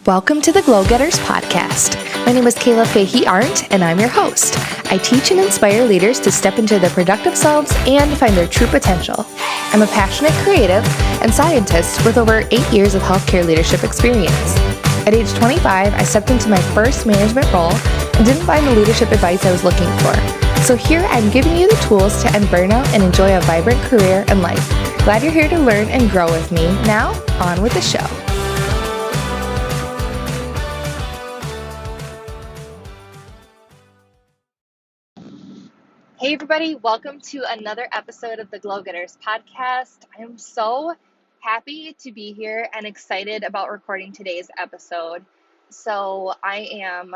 Welcome to the Glow Getters podcast. My name is Kayla Fahey-Ahrndt, and I'm your host. I teach and inspire leaders to step into their productive selves and find their true potential. I'm a passionate creative and scientist with over 8 years of healthcare leadership experience. At age 25, I stepped into my first management role and didn't find the leadership advice I was looking for. So here I'm giving you the tools to end burnout and enjoy a vibrant career and life. Glad you're here to learn and grow with me. Now, on with the show. Hey everybody, welcome to another episode of the Glow Getters podcast. I am so happy to be here and excited about recording today's episode. So I am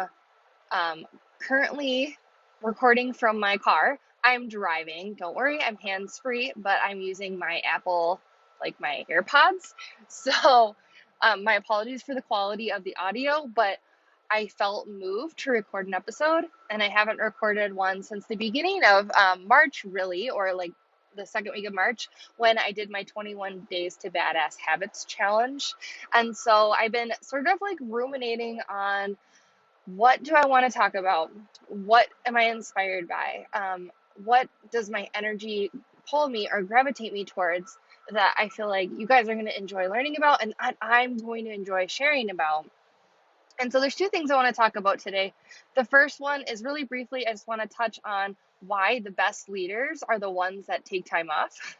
currently recording from my car. I'm driving, don't worry, I'm hands-free, but I'm using my Apple, my AirPods. So my apologies for the quality of the audio, but I felt moved to record an episode, and I haven't recorded one since the beginning of March, really, or the second week of March, when I did my 21 Days to Badass Habits challenge. And so I've been sort of ruminating on what do I want to talk about? What am I inspired by? What does my energy pull me or gravitate me towards that I feel like you guys are going to enjoy learning about and I'm going to enjoy sharing about? And so there's two things I want to talk about today. The first one is really briefly, I just want to touch on why the best leaders are the ones that take time off.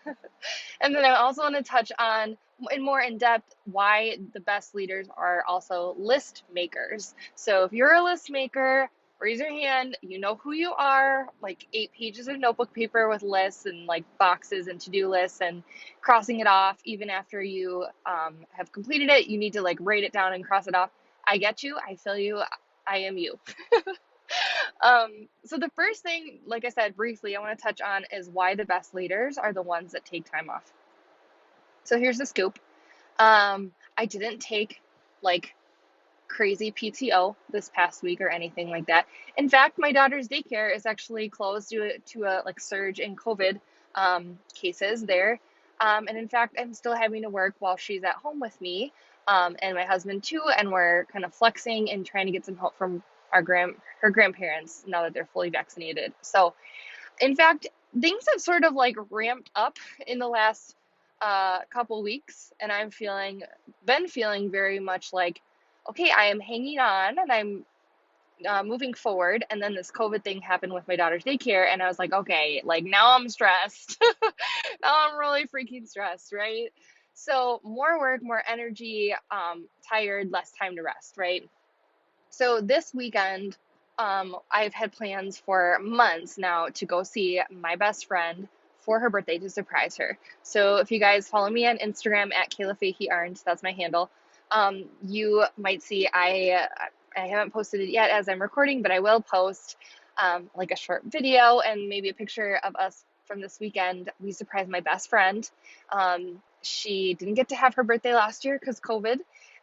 And then I also want to touch on, more in depth, why the best leaders are also list makers. So if you're a list maker, raise your hand. You know who you are, 8 pages of notebook paper with lists and boxes and to-do lists and crossing it off. Even after you have completed it, you need to write it down and cross it off. I get you. I feel you. I am you. So the first thing, like I said, briefly, I want to touch on is why the best leaders are the ones that take time off. So here's the scoop. I didn't take crazy PTO this past week or anything like that. In fact, my daughter's daycare is actually closed due to a surge in COVID cases there. And in fact, I'm still having to work while she's at home with me. And my husband too, and we're kind of flexing and trying to get some help from her grandparents now that they're fully vaccinated. So in fact, things have sort of ramped up in the last couple weeks, and I've been feeling very much okay, I am hanging on and I'm moving forward. And then this COVID thing happened with my daughter's daycare, and I was okay, now I'm stressed. Now I'm really freaking stressed, right? So more work, more energy, tired, less time to rest, right? So this weekend, I've had plans for months now to go see my best friend for her birthday to surprise her. So if you guys follow me on Instagram at Kayla Fahey-Ahrndt, that's my handle, you might see I haven't posted it yet as I'm recording, but I will post a short video and maybe a picture of us from this weekend. We surprised my best friend. She didn't get to have her birthday last year because COVID.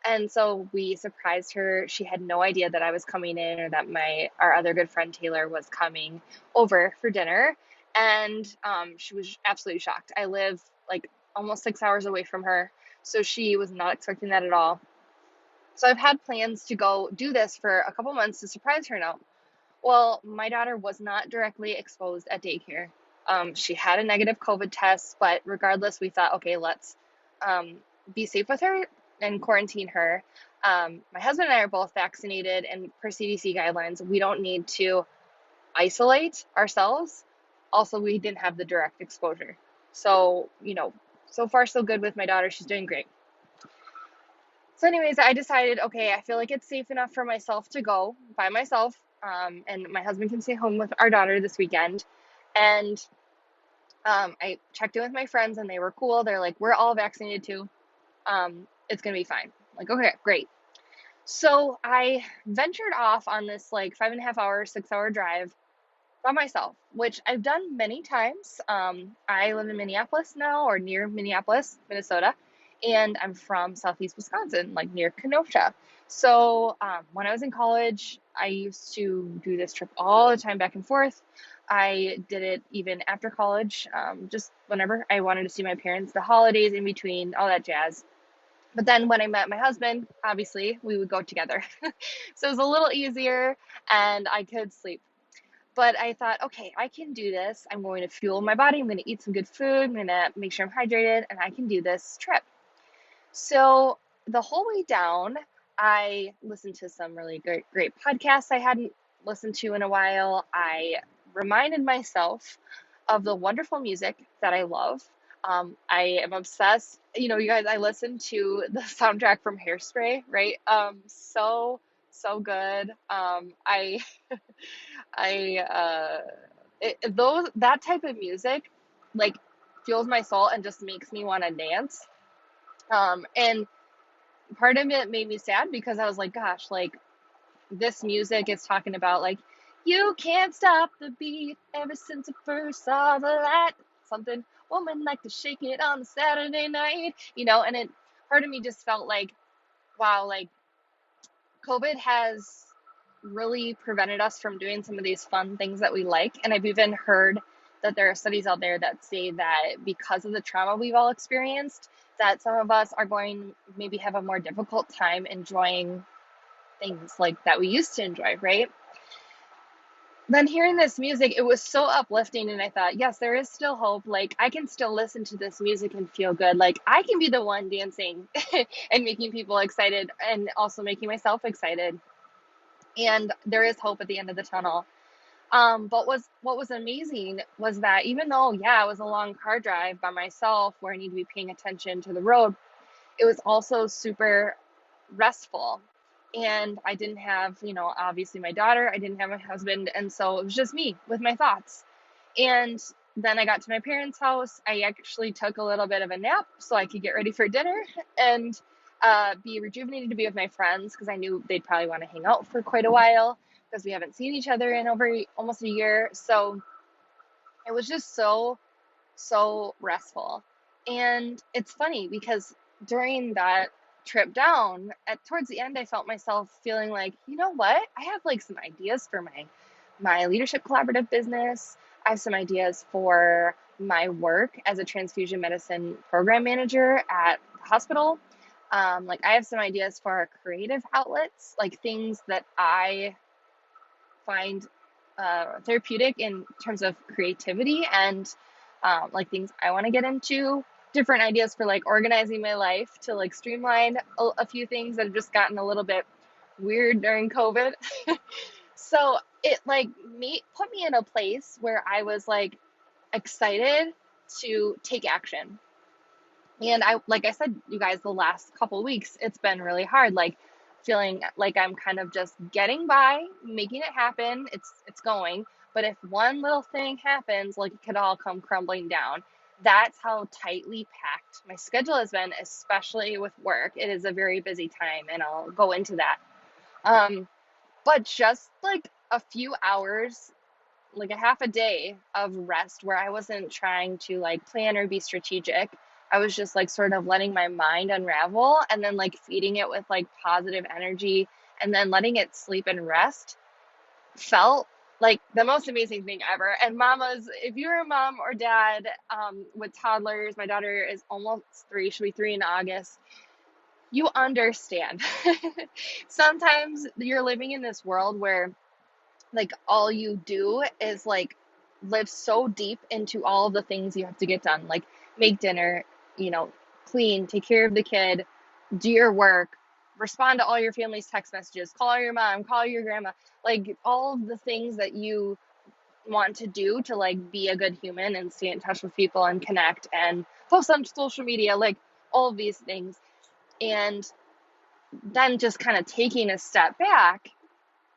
And so we surprised her. She had no idea that I was coming in or that our other good friend Taylor was coming over for dinner. And she was absolutely shocked. I live almost 6 hours away from her. So she was not expecting that at all. So I've had plans to go do this for a couple months to surprise her now. Well, my daughter was not directly exposed at daycare. She had a negative COVID test, but regardless, we thought, okay, let's be safe with her and quarantine her. My husband and I are both vaccinated, and per CDC guidelines, we don't need to isolate ourselves. Also, we didn't have the direct exposure. So, so far so good with my daughter. She's doing great. So anyways, I decided, okay, I feel it's safe enough for myself to go by myself. And my husband can stay home with our daughter this weekend. And I checked in with my friends, and they were cool. They're we're all vaccinated too. It's going to be fine. Okay, great. So I ventured off on this 5.5 hour, 6 hour drive by myself, which I've done many times. I live in Minneapolis now, or near Minneapolis, Minnesota, and I'm from Southeast Wisconsin, near Kenosha. So when I was in college, I used to do this trip all the time back and forth. I did it even after college, just whenever I wanted to see my parents, the holidays in between, all that jazz. But then when I met my husband, obviously we would go together. So it was a little easier and I could sleep. But I thought, okay, I can do this. I'm going to fuel my body. I'm going to eat some good food. I'm going to make sure I'm hydrated and I can do this trip. So the whole way down, I listened to some really great podcasts I hadn't listened to in a while. I reminded myself of the wonderful music that I love. I am obsessed. You know, you guys, I listened to the soundtrack from Hairspray, right? So good. I those that type of music, like, fuels my soul and just makes me want to dance. And part of it made me sad because I was like, gosh, like, this music is talking about, like, you can't stop the beat ever since I first saw the light. Something, woman like to shake it on a Saturday night, and it, part of me just felt like, wow, like, COVID has really prevented us from doing some of these fun things that we like. And I've even heard that there are studies out there that say that because of the trauma we've all experienced, that some of us are going to maybe have a more difficult time enjoying things like that we used to enjoy, right? Then hearing this music, it was so uplifting. And I thought, yes, there is still hope. Like, I can still listen to this music and feel good. Like, I can be the one dancing and making people excited and also making myself excited. And there is hope at the end of the tunnel. But what was amazing was that even though, yeah, it was a long car drive by myself where I need to be paying attention to the road, it was also super restful. And I didn't have, obviously my daughter, I didn't have my husband. And so it was just me with my thoughts. And then I got to my parents' house. I actually took a little bit of a nap so I could get ready for dinner and be rejuvenated to be with my friends because I knew they'd probably want to hang out for quite a while because we haven't seen each other in over almost a year. So it was just so restful. And it's funny because during that trip down, towards the end, I felt myself feeling like, you know what? I have like some ideas for my leadership collaborative business. I have some ideas for my work as a transfusion medicine program manager at the hospital. Like, I have some ideas for creative outlets, like things that I find therapeutic in terms of creativity and like things I want to get into. Different ideas for like organizing my life to like streamline a few things that have just gotten a little bit weird during COVID. So it like put me in a place where I was like excited to take action. And like I said, you guys, the last couple weeks, it's been really hard. Like, feeling like I'm kind of just getting by, making it happen. It's going. But if one little thing happens, like, it could all come crumbling down. That's how tightly packed my schedule has been, especially with work. It is a very busy time, and I'll go into that. Um, but just like a few hours, like a half a day of rest where I wasn't trying to like plan or be strategic. I was just like sort of letting my mind unravel and then like feeding it with like positive energy and then letting it sleep and rest felt like the most amazing thing ever. And mamas, if you're a mom or dad with toddlers, my daughter is almost 3, she'll be 3 in August. You understand. Sometimes you're living in this world where like all you do is like live so deep into all of the things you have to get done, like make dinner, you know, clean, take care of the kid, do your work, respond to all your family's text messages, call your mom, call your grandma, like all of the things that you want to do to like be a good human and stay in touch with people and connect and post on social media, like all of these things. And then just kind of taking a step back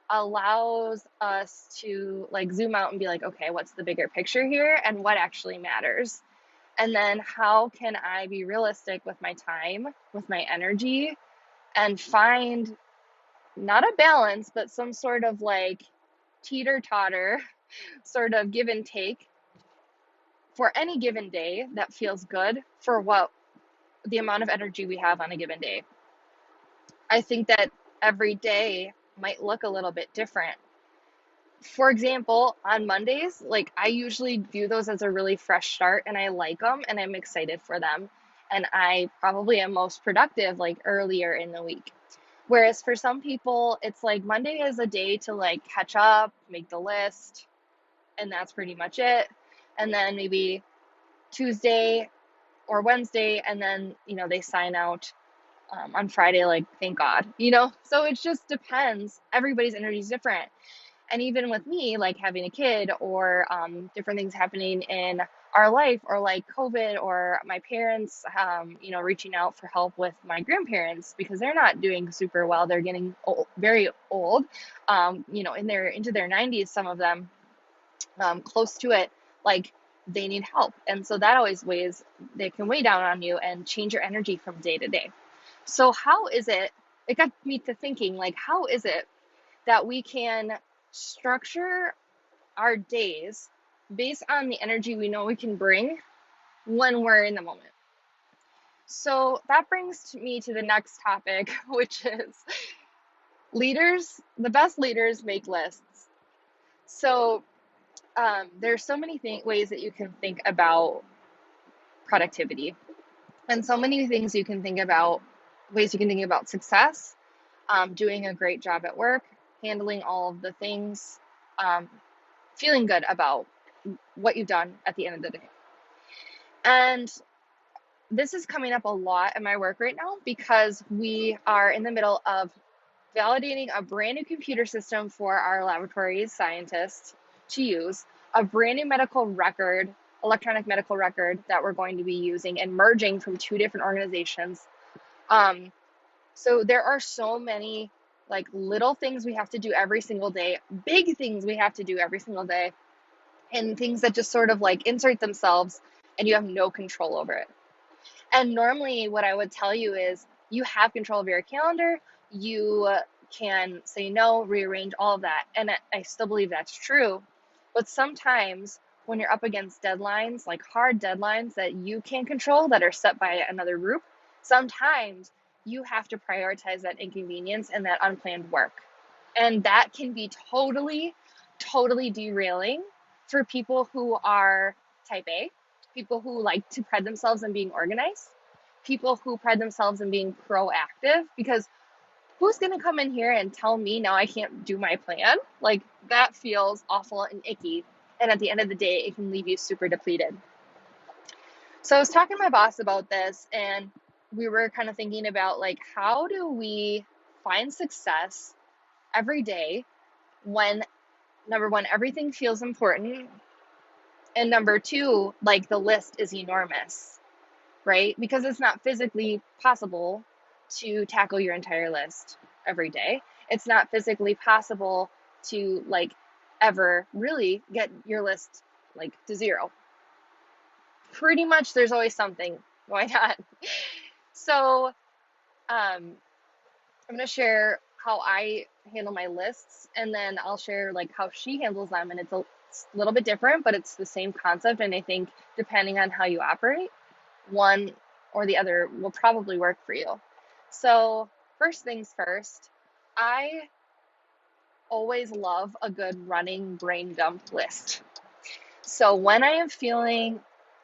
allows us to like zoom out and be like, okay, what's the bigger picture here and what actually matters? And then how can I be realistic with my time, with my energy, and find not a balance, but some sort of like teeter totter sort of give and take for any given day that feels good for what the amount of energy we have on a given day. I think that every day might look a little bit different. For example, on Mondays, like I usually view those as a really fresh start and I like them and I'm excited for them. and I probably am most productive like earlier in the week. Whereas for some people, it's like Monday is a day to like catch up, make the list, and that's pretty much it. And then maybe Tuesday or Wednesday, and then, they sign out on Friday, like, thank God. So it just depends. Everybody's energy is different. And even with me, like having a kid or different things happening in our life, or like COVID, or my parents, reaching out for help with my grandparents because they're not doing super well. They're getting old, very old, into their 90s, some of them, close to it, like they need help. And so that always they can weigh down on you and change your energy from day to day. So how is it got me to thinking, like, how is it that we can structure our days based on the energy we know we can bring when we're in the moment? So that brings me to the next topic, which is leaders. The best leaders make lists. So there's so many ways that you can think about productivity, and so many things you can think about, ways you can think about success, doing a great job at work, handling all of the things, feeling good about what you've done at the end of the day. And this is coming up a lot in my work right now because we are in the middle of validating a brand new computer system for our laboratory scientists to use, a brand new electronic medical record that we're going to be using and merging from two different organizations. So there are so many like little things we have to do every single day, big things we have to do every single day, and things that just sort of like insert themselves and you have no control over it. And normally what I would tell you is you have control of your calendar. You can say no, rearrange, all of that. And I still believe that's true. But sometimes when you're up against deadlines, like hard deadlines that you can't control, that are set by another group, sometimes you have to prioritize that inconvenience and that unplanned work. And that can be totally, totally derailing for people who are type A, people who like to pride themselves in being organized, people who pride themselves in being proactive, because who's going to come in here and tell me now I can't do my plan? Like, that feels awful and icky. And at the end of the day, it can leave you super depleted. So I was talking to my boss about this, and we were kind of thinking about, like, how do we find success every day when, number one, everything feels important, and number two, like, the list is enormous, right? Because it's not physically possible to tackle your entire list every day. It's not physically possible to like ever really get your list like to zero. Pretty much there's always something going on. So I'm going to share how I handle my lists, and then I'll share like how she handles them, and it's a little bit different, but it's the same concept. And I think depending on how you operate, one or the other will probably work for you. So first things first, I always love a good running brain dump list. So when I am feeling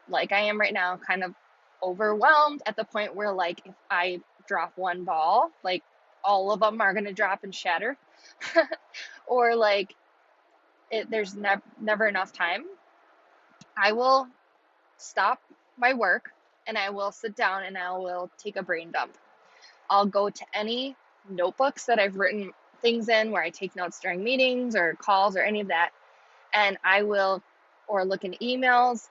like I am right now, kind of overwhelmed at the point where like if I drop one ball, like all of them are going to drop and shatter, or like there's never enough time, I will stop my work and I will sit down and I will take a brain dump. I'll go to any notebooks that I've written things in where I take notes during meetings or calls or any of that, and I will, or look in emails.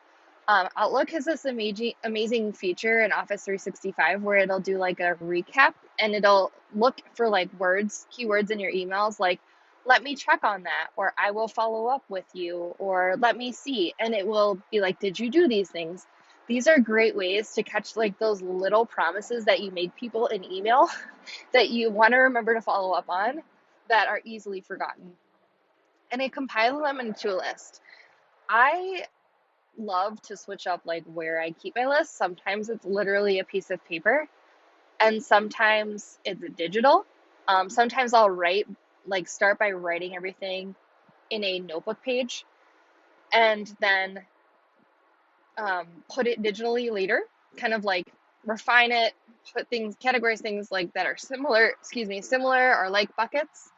Outlook has this amazing feature in Office 365 where it'll do like a recap, and it'll look for like keywords in your emails, like let me check on that, or I will follow up with you, or let me see, and it will be like, did you do these things? These are great ways to catch like those little promises that you made people in email that you want to remember to follow up on that are easily forgotten. And I compile them into a list. I love to switch up like where I keep my list. Sometimes it's literally a piece of paper, and sometimes it's digital. Sometimes I'll start by writing everything in a notebook page, and then put it digitally later, kind of like refine it, categorize things like that are similar or like buckets.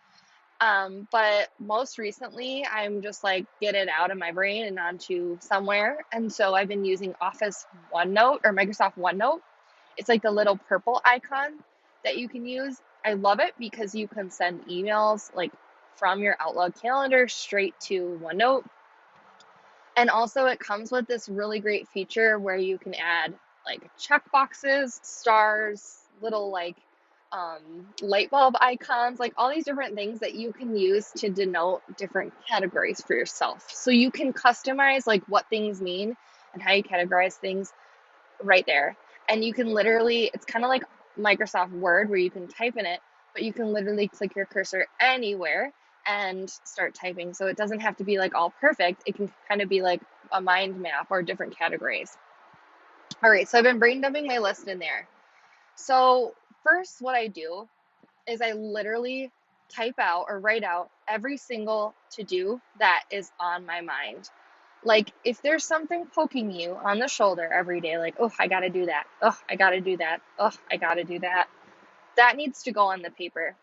But most recently, I'm just like get it out of my brain and onto somewhere. And so I've been using Office OneNote or Microsoft OneNote. It's like the little purple icon that you can use. I love it because you can send emails like from your Outlook calendar straight to OneNote. And also it comes with this really great feature where you can add like check boxes, stars, little like light bulb icons, like all these different things that you can use to denote different categories for yourself. So you can customize like what things mean and how you categorize things right there. And you can literally, it's kind of like Microsoft Word where you can type in it, but you can literally click your cursor anywhere and start typing. So it doesn't have to be like all perfect. It can kind of be like a mind map or different categories. All right, so I've been brain dumping my list in there. So first, what I do is I literally type out or write out every single to-do that is on my mind. Like if there's something poking you on the shoulder every day, like, oh, I gotta do that. Oh, I gotta do that. Oh, I gotta do that. That needs to go on the paper.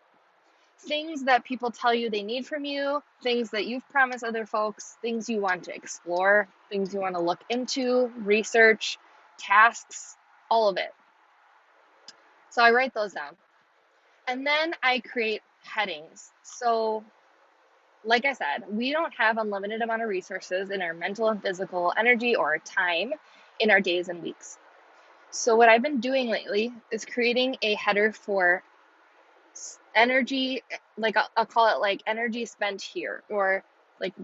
Things that people tell you they need from you, things that you've promised other folks, things you want to explore, things you want to look into, research, tasks, all of it. So I write those down. And then I create headings. So like I said, we don't have unlimited amount of resources in our mental and physical energy or time in our days and weeks. So what I've been doing lately is creating a header for energy, like I'll call it like energy spent here, or like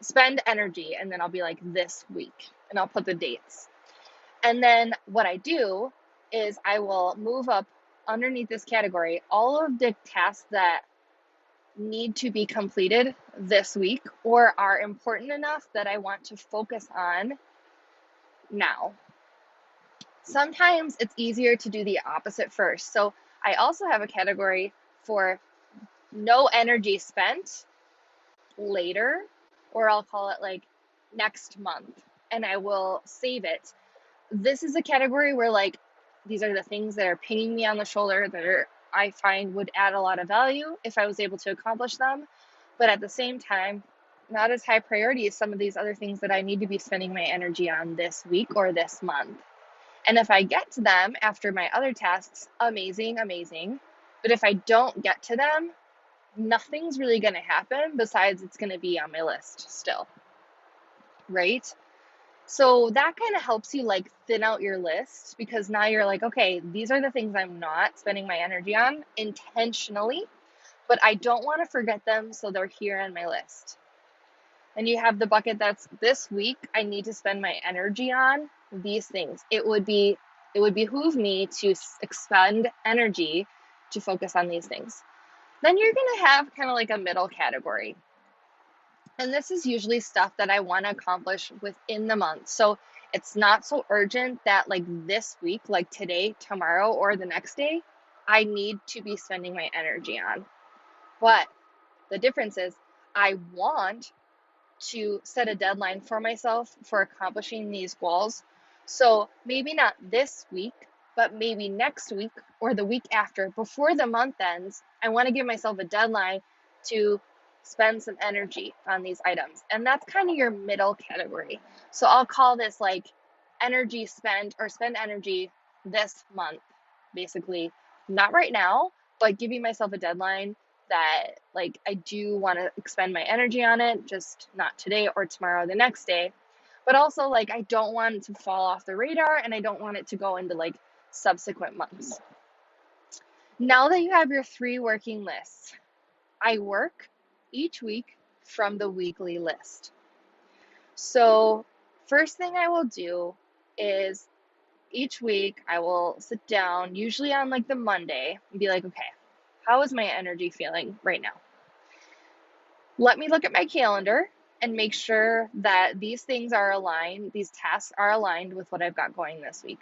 spend energy, and then I'll be like this week, and I'll put the dates. And then what I do is I will move up underneath this category all of the tasks that need to be completed this week or are important enough that I want to focus on now. Sometimes it's easier to do the opposite first. So I also have a category for no energy spent later, or I'll call it like next month, and I will save it. This is a category where like these are the things that are pinging me on the shoulder that I find would add a lot of value if I was able to accomplish them, but at the same time, not as high priority as some of these other things that I need to be spending my energy on this week or this month. And if I get to them after my other tasks, amazing, amazing. But if I don't get to them, nothing's really going to happen besides it's going to be on my list still, right? So that kind of helps you like thin out your list, because now you're like, okay, these are the things I'm not spending my energy on intentionally, but I don't want to forget them, so they're here on my list. And you have the bucket that's this week, I need to spend my energy on these things. It would behoove me to expend energy to focus on these things. Then you're going to have kind of like a middle category. And this is usually stuff that I want to accomplish within the month. So it's not so urgent that like this week, like today, tomorrow, or the next day, I need to be spending my energy on. But the difference is I want to set a deadline for myself for accomplishing these goals. So maybe not this week, but maybe next week or the week after, before the month ends, I want to give myself a deadline to spend some energy on these items. And that's kind of your middle category. So I'll call this like energy spend, or spend energy this month, basically. Not right now, but giving myself a deadline that like I do want to expend my energy on it, just not today or tomorrow or the next day. But also like I don't want it to fall off the radar, and I don't want it to go into like subsequent months. Now that you have your 3 working lists, I work each week from the weekly list. So first thing I will do is each week I will sit down, usually on like the Monday, and be like, okay, how is my energy feeling right now? Let me look at my calendar and make sure that these things are aligned, these tasks are aligned with what I've got going this week.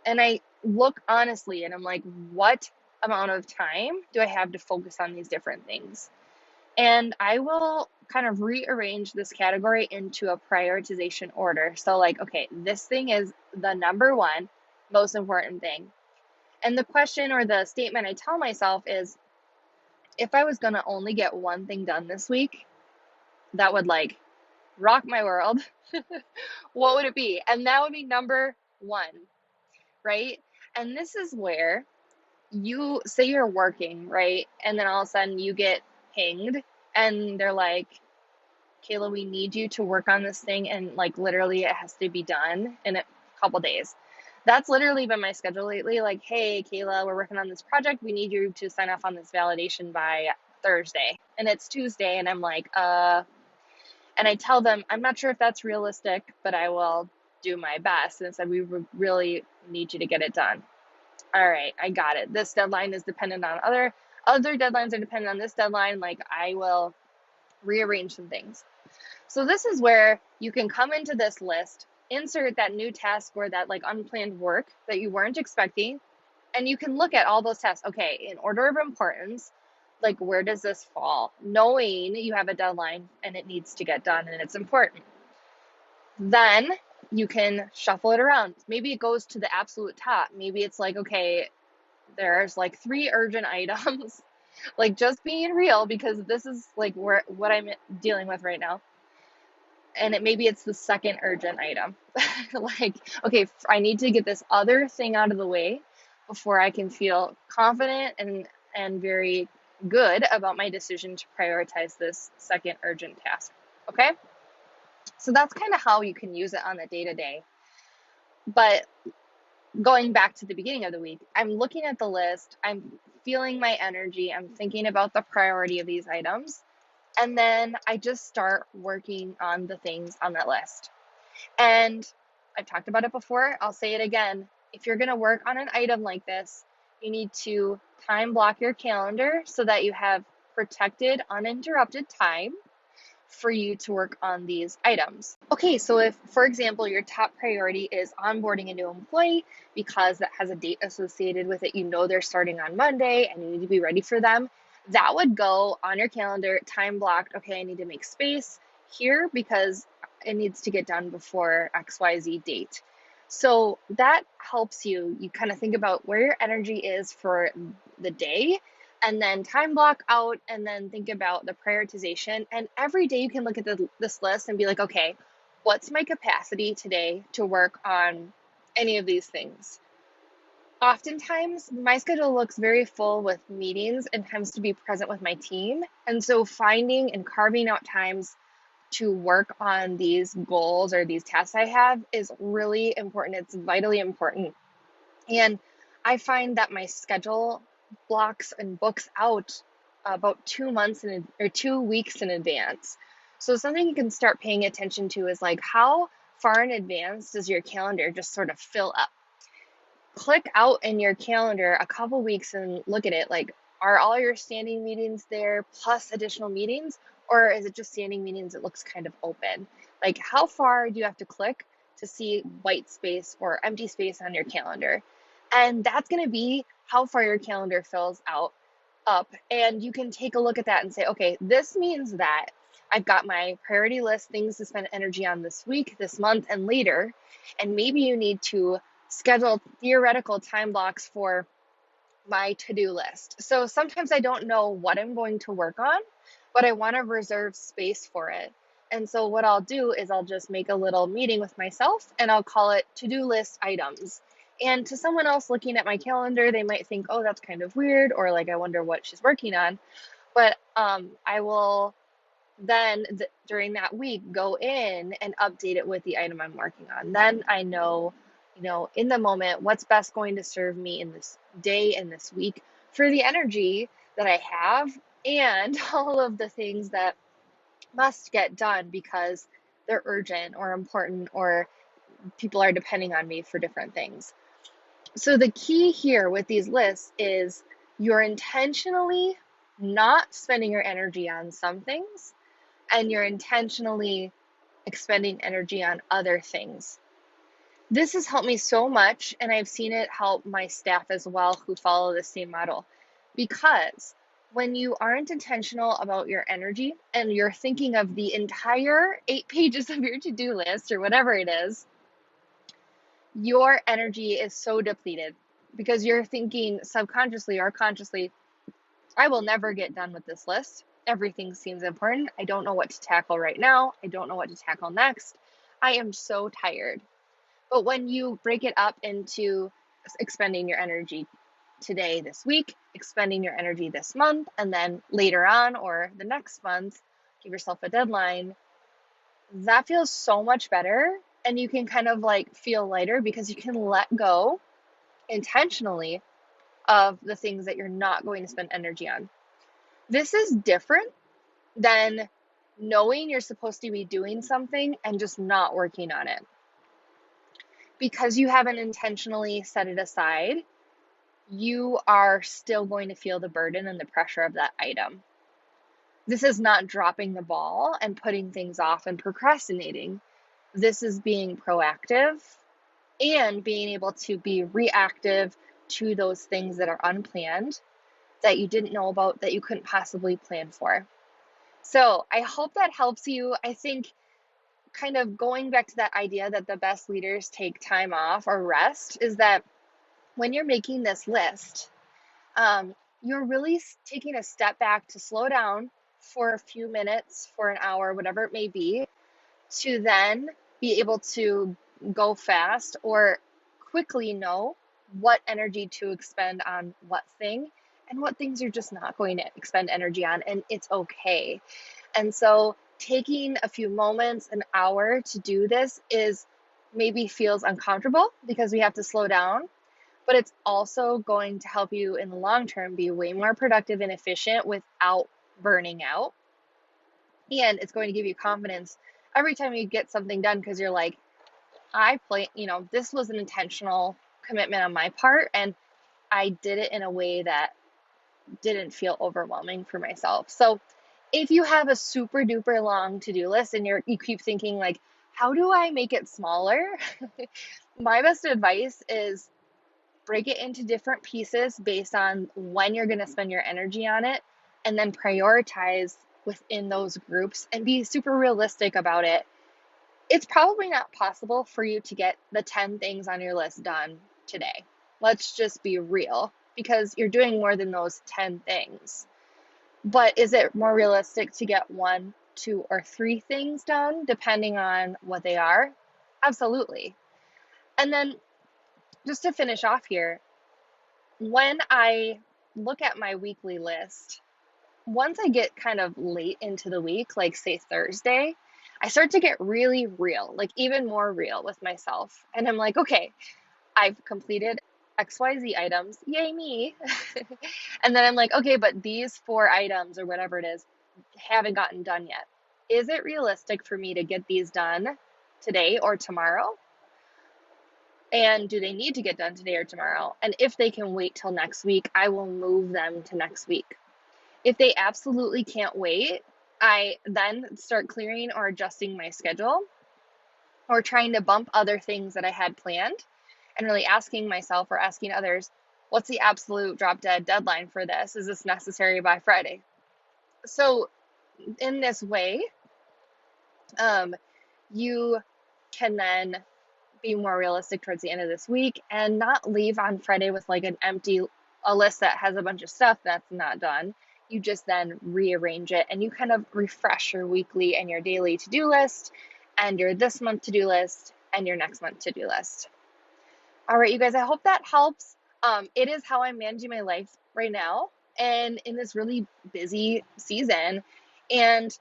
And I look honestly and I'm like, what amount of time do I have to focus on these different things? And I will kind of rearrange this category into a prioritization order. So like, okay, this thing is the number 1. most important thing. And the question or the statement I tell myself is, if I was going to only get one thing done this week, that would like rock my world. What would it be? And that would be number one, right? And this is where you say you're working, right? And then all of a sudden you get pinged and they're like, Kayla, we need you to work on this thing. And like literally it has to be done in a couple days. That's literally been my schedule lately. Like, hey, Kayla, we're working on this project. We need you to sign off on this validation by Thursday. And it's Tuesday. And I'm like, and I tell them, I'm not sure if that's realistic, but I will do my best. And said, we really need you to get it done. All right, I got it. This deadline is dependent on other deadlines are dependent on this deadline. Like I will rearrange some things. So this is where you can come into this list, insert that new task or that like unplanned work that you weren't expecting, and you can look at all those tasks. Okay, in order of importance, like where does this fall? Knowing you have a deadline and it needs to get done and it's important. Then you can shuffle it around. Maybe it goes to the absolute top. Maybe it's like, okay, there's like 3 urgent items. Like just being real, because this is like what I'm dealing with right now. And maybe it's the second urgent item. Like, okay, I need to get this other thing out of the way before I can feel confident and very good about my decision to prioritize this second urgent task. Okay? So that's kind of how you can use it on the day-to-day. But going back to the beginning of the week, I'm looking at the list, I'm feeling my energy, I'm thinking about the priority of these items, and then I just start working on the things on that list. And I've talked about it before, I'll say it again. If you're going to work on an item like this, you need to time block your calendar so that you have protected, uninterrupted time for you to work on these items. Okay, so if, for example, your top priority is onboarding a new employee because that has a date associated with it, you know they're starting on Monday and you need to be ready for them, that would go on your calendar, time blocked. Okay, I need to make space here because it needs to get done before XYZ date. So that helps you kind of think about where your energy is for the day, and then time block out, and then think about the prioritization. And every day you can look at this list and be like, okay, what's my capacity today to work on any of these things? Oftentimes, my schedule looks very full with meetings and times to be present with my team. And so finding and carving out times to work on these goals or these tasks I have is really important. It's vitally important. And I find that my schedule blocks and books out about 2 months or 2 weeks in advance. So something you can start paying attention to is like, how far in advance does your calendar just sort of fill up? Click out in your calendar a couple weeks and look at it. Like, are all your standing meetings there plus additional meetings? Or is it just standing meetings that looks kind of open? Like, how far do you have to click to see white space or empty space on your calendar? And that's going to be how far your calendar fills up. And you can take a look at that and say, okay, this means that I've got my priority list, things to spend energy on this week, this month, and later. And maybe you need to schedule theoretical time blocks for my to-do list. So sometimes I don't know what I'm going to work on, but I want to reserve space for it. And so what I'll do is I'll just make a little meeting with myself and I'll call it to-do list items. And to someone else looking at my calendar, they might think, oh, that's kind of weird, or like, I wonder what she's working on. But I will then during that week go in and update it with the item I'm working on. Then I know, in the moment, what's best going to serve me in this day and this week for the energy that I have and all of the things that must get done because they're urgent or important or people are depending on me for different things. So the key here with these lists is you're intentionally not spending your energy on some things and you're intentionally expending energy on other things. This has helped me so much, and I've seen it help my staff as well who follow the same model. Because when you aren't intentional about your energy and you're thinking of the entire 8 pages of your to-do list or whatever it is, your energy is so depleted because you're thinking subconsciously or consciously, I will never get done with this list. Everything seems important. I don't know what to tackle right now. I don't know what to tackle next. I am so tired. But when you break it up into expending your energy today, this week, expending your energy this month, and then later on or the next month, give yourself a deadline, that feels so much better. And you can kind of like feel lighter because you can let go intentionally of the things that you're not going to spend energy on. This is different than knowing you're supposed to be doing something and just not working on it. Because you haven't intentionally set it aside, you are still going to feel the burden and the pressure of that item. This is not dropping the ball and putting things off and procrastinating. This is being proactive and being able to be reactive to those things that are unplanned, that you didn't know about, that you couldn't possibly plan for. So I hope that helps you. I think kind of going back to that idea that the best leaders take time off or rest is that when you're making this list, you're really taking a step back to slow down for a few minutes, for an hour, whatever it may be, to then be able to go fast or quickly know what energy to expend on what thing and what things you're just not going to expend energy on, and it's okay. And so taking a few moments, an hour to do this is maybe feels uncomfortable because we have to slow down, but it's also going to help you in the long term be way more productive and efficient without burning out. And it's going to give you confidence every time you get something done because you're like, this was an intentional commitment on my part, and I did it in a way that didn't feel overwhelming for myself. So if you have a super duper long to-do list and you keep thinking like, how do I make it smaller? My best advice is break it into different pieces based on when you're going to spend your energy on it, and then prioritize within those groups and be super realistic about it. It's probably not possible for you to get the 10 things on your list done today. Let's just be real, because you're doing more than those 10 things. But is it more realistic to get 1, 2, or 3 things done, depending on what they are? Absolutely. And then just to finish off here, when I look at my weekly list, once I get kind of late into the week, like say Thursday, I start to get really real, like even more real with myself. And I'm like, okay, I've completed XYZ items, yay me. And then I'm like, okay, but these 4 items or whatever it is haven't gotten done yet. Is it realistic for me to get these done today or tomorrow? And do they need to get done today or tomorrow? And if they can wait till next week, I will move them to next week. If they absolutely can't wait, I then start clearing or adjusting my schedule or trying to bump other things that I had planned, and really asking myself or asking others, what's the absolute drop dead deadline for this? Is this necessary by Friday? So in this way, you can then be more realistic towards the end of this week and not leave on Friday with like a list that has a bunch of stuff that's not done. You just then rearrange it and you kind of refresh your weekly and your daily to-do list and your this month to-do list and your next month to-do list. All right, you guys, I hope that helps. It is how I'm managing my life right now and in this really busy season. And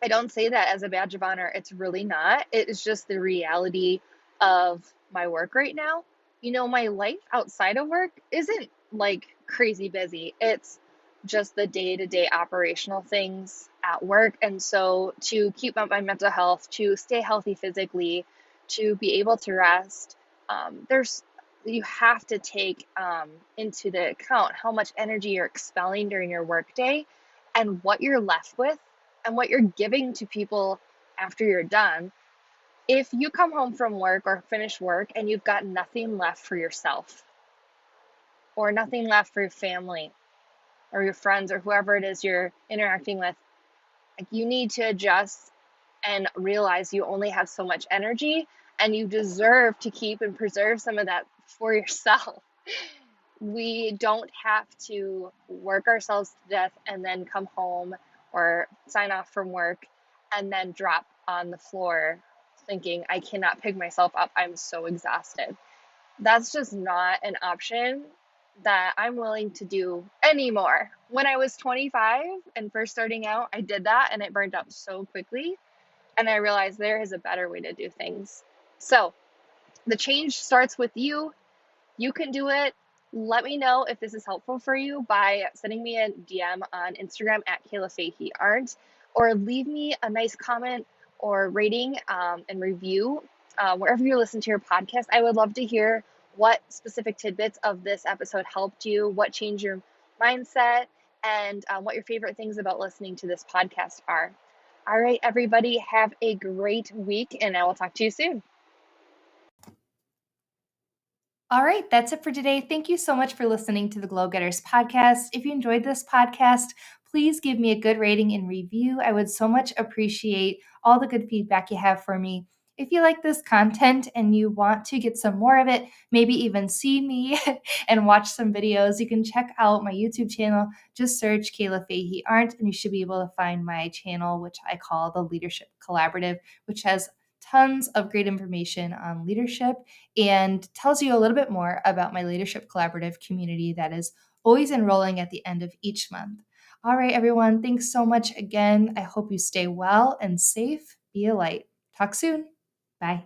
I don't say that as a badge of honor. It's really not. It is just the reality of my work right now. My life outside of work isn't like crazy busy. It's just the day-to-day operational things at work. And so to keep up my mental health, to stay healthy physically, to be able to rest, you have to take into the account how much energy you're expelling during your workday and what you're left with and what you're giving to people after you're done. If you come home from work or finish work and you've got nothing left for yourself or nothing left for your family or your friends or whoever it is you're interacting with, like, you need to adjust and realize you only have so much energy and you deserve to keep and preserve some of that for yourself. We don't have to work ourselves to death and then come home or sign off from work and then drop on the floor thinking, I cannot pick myself up. I'm so exhausted. That's just not an option that I'm willing to do anymore. When I was 25 and first starting out, I did that and it burned out so quickly. And I realized there is a better way to do things. So the change starts with you. You can do it. Let me know if this is helpful for you by sending me a DM on Instagram at Kayla Fahey-Ahrndt, or leave me a nice comment or rating and review wherever you listen to your podcast. I would love to hear what specific tidbits of this episode helped you, what changed your mindset, and what your favorite things about listening to this podcast are. All right, everybody, have a great week, and I will talk to you soon. All right, that's it for today. Thank you so much for listening to the Glow Getters podcast. If you enjoyed this podcast, please give me a good rating and review. I would so much appreciate all the good feedback you have for me. If you like this content and you want to get some more of it, maybe even see me and watch some videos, you can check out my YouTube channel. Just search Kayla Fahey-Ahrndt and you should be able to find my channel, which I call the Leadership Collaborative, which has tons of great information on leadership and tells you a little bit more about my Leadership Collaborative community that is always enrolling at the end of each month. All right, everyone, thanks so much again. I hope you stay well and safe. Be a light. Talk soon. Bye.